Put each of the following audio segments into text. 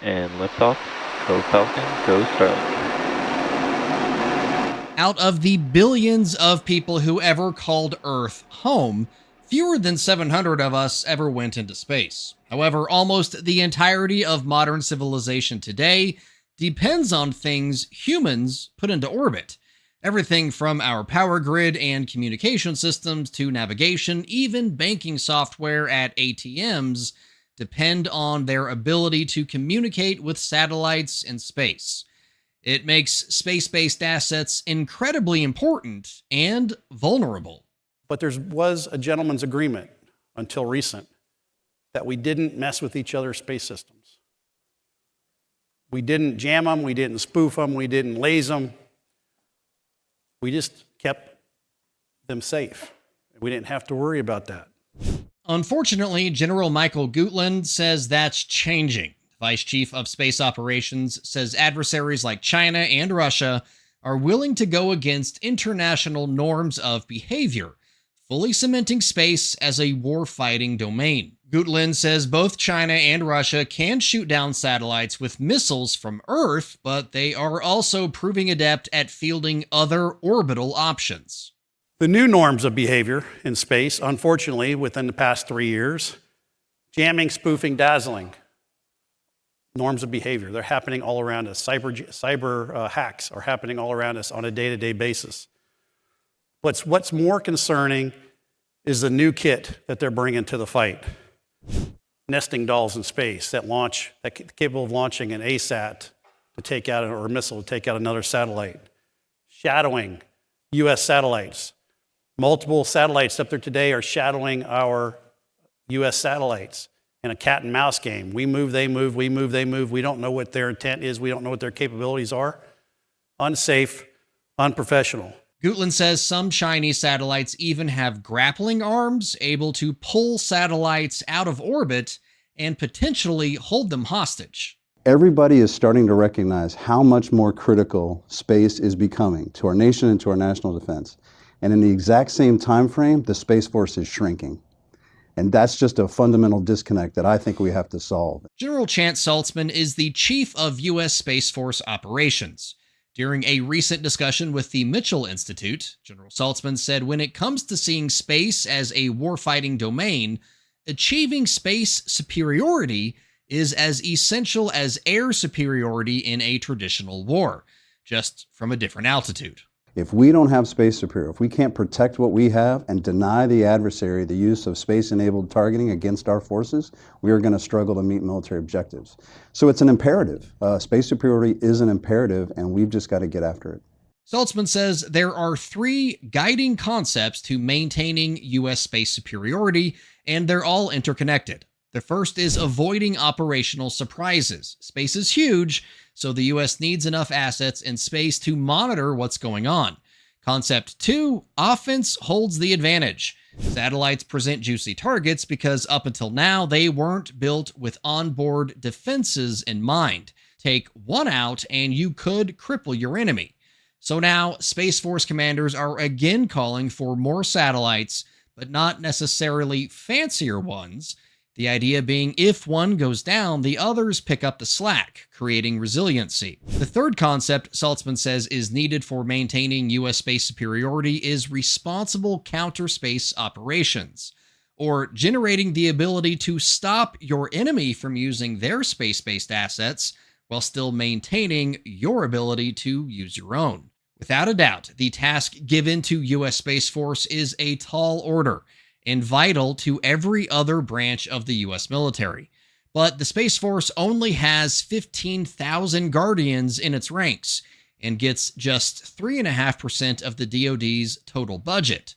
And liftoff. Go Falcon, go Starlink. Out of the billions of people who ever called Earth home, fewer than 700 of us ever went into space. However, almost the entirety of modern civilization today depends on things humans put into orbit. Everything from our power grid and communication systems to navigation, even banking software at ATMs, depend on their ability to communicate with satellites in space. It makes space-based assets incredibly important and vulnerable. But there was a gentleman's agreement until recent that we didn't mess with each other's space systems. We didn't jam them, we didn't spoof them, we didn't laze them. We just kept them safe. We didn't have to worry about that. Unfortunately, General Michael Guetlein says that's changing. Vice Chief of Space Operations says adversaries like China and Russia are willing to go against international norms of behavior, fully cementing space as a war-fighting domain. Guetlein says both China and Russia can shoot down satellites with missiles from Earth, but they are also proving adept at fielding other orbital options. The new norms of behavior in space, unfortunately, within the past 3 years, jamming, spoofing, dazzling, norms of behavior. They're happening all around us. Cyber hacks are happening all around us on a day-to-day basis. What's more concerning is the new kit that they're bringing to the fight. Nesting dolls in space that capable of launching an ASAT to take out, or a missile to take out another satellite. Shadowing U.S. satellites. Multiple satellites up there today are shadowing our U.S. satellites in a cat and mouse game. We move, they move, we move, they move. We don't know what their intent is. We don't know what their capabilities are. Unsafe, unprofessional. Guetlein says some Chinese satellites even have grappling arms able to pull satellites out of orbit and potentially hold them hostage. Everybody is starting to recognize how much more critical space is becoming to our nation and to our national defense. And in the exact same time frame, the Space Force is shrinking. And that's just a fundamental disconnect that I think we have to solve. General Chance Saltzman is the chief of U.S. Space Force operations. During a recent discussion with the Mitchell Institute, General Saltzman said when it comes to seeing space as a warfighting domain, achieving space superiority is as essential as air superiority in a traditional war, just from a different altitude. If we don't have space superiority, if we can't protect what we have and deny the adversary the use of space-enabled targeting against our forces, we are going to struggle to meet military objectives. So it's an imperative. Space superiority is an imperative, and we've just got to get after it. Saltzman says there are 3 guiding concepts to maintaining U.S. space superiority, and they're all interconnected. The first is avoiding operational surprises. Space is huge, so the U.S. needs enough assets in space to monitor what's going on. Concept 2, offense holds the advantage. Satellites present juicy targets because up until now, they weren't built with onboard defenses in mind. Take one out and you could cripple your enemy. So now, Space Force commanders are again calling for more satellites, but not necessarily fancier ones. The idea being if one goes down, the others pick up the slack, creating resiliency. The third concept Saltzman says is needed for maintaining U.S. space superiority is responsible counter-space operations, or generating the ability to stop your enemy from using their space-based assets while still maintaining your ability to use your own. Without a doubt, the task given to U.S. Space Force is a tall order, and vital to every other branch of the U.S. military. But the Space Force only has 15,000 Guardians in its ranks and gets just 3.5% of the DoD's total budget.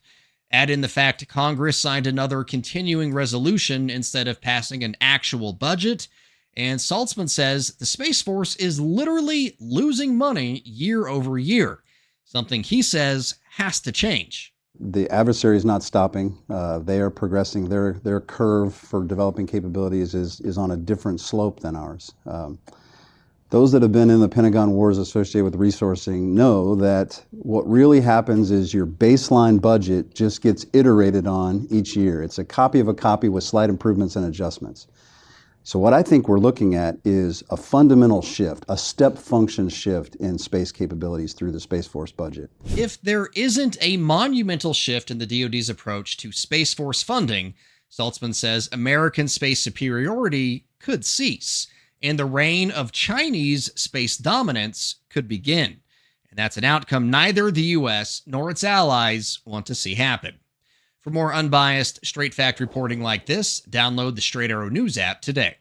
Add in the fact Congress signed another continuing resolution instead of passing an actual budget, and Saltzman says the Space Force is literally losing money year over year, something he says has to change. The adversary is not stopping. They are progressing. Their curve for developing capabilities is on a different slope than ours. Those that have been in the Pentagon wars associated with resourcing know that what really happens is your baseline budget just gets iterated on each year. It's a copy of a copy with slight improvements and adjustments. So what I think we're looking at is a fundamental shift, a step function shift in space capabilities through the Space Force budget. If there isn't a monumental shift in the DoD's approach to Space Force funding, Saltzman says American space superiority could cease, and the reign of Chinese space dominance could begin. And that's an outcome neither the U.S. nor its allies want to see happen. For more unbiased, straight fact reporting like this, download the Straight Arrow News app today.